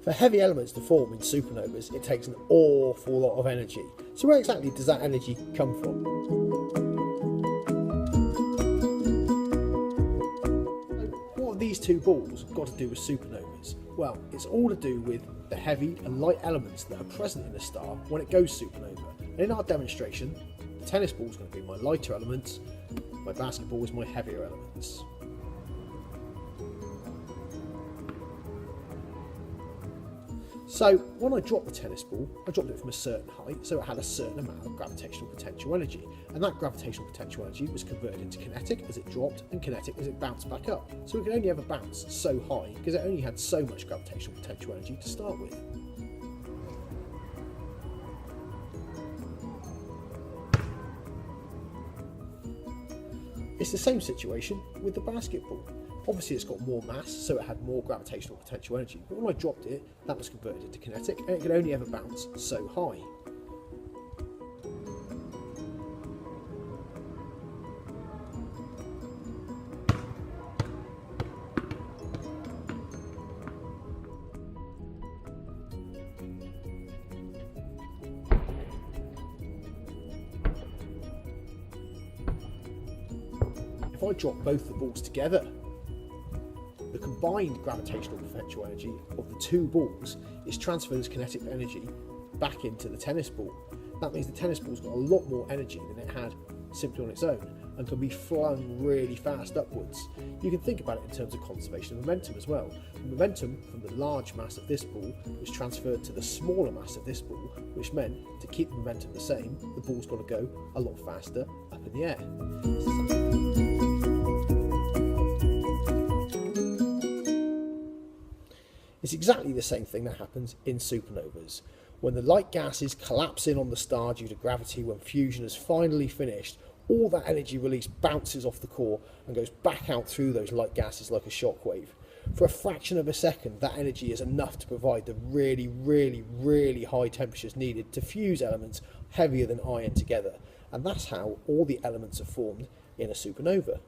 For heavy elements to form in supernovas, it takes an awful lot of energy. So where exactly does that energy come from? What have these two balls got to do with supernovas? Well, it's all to do with the heavy and light elements that are present in a star when it goes supernova. And in our demonstration, the tennis ball is going to be my lighter elements, my basketball is my heavier elements. So when I dropped the tennis ball, I dropped it from a certain height, so it had a certain amount of gravitational potential energy. And that gravitational potential energy was converted into kinetic as it dropped and kinetic as it bounced back up. So it could only ever bounce so high because it only had so much gravitational potential energy to start with. It's the same situation with the basketball. Obviously it's got more mass, so it had more gravitational potential energy, but when I dropped it, that was converted into kinetic, and it could only ever bounce so high. If I drop both the balls together, the combined gravitational potential energy of the two balls is transferred as kinetic energy back into the tennis ball. That means the tennis ball's got a lot more energy than it had simply on its own and can be flung really fast upwards. You can think about it in terms of conservation of momentum as well. The momentum from the large mass of this ball was transferred to the smaller mass of this ball, which meant to keep the momentum the same, the ball's got to go a lot faster up in the air. It's exactly the same thing that happens in supernovas. When the light gases collapse in on the star due to gravity when fusion has finally finished, all that energy release bounces off the core and goes back out through those light gases like a shockwave. For a fraction of a second, that energy is enough to provide the really high temperatures needed to fuse elements heavier than iron together. And that's how all the elements are formed in a supernova.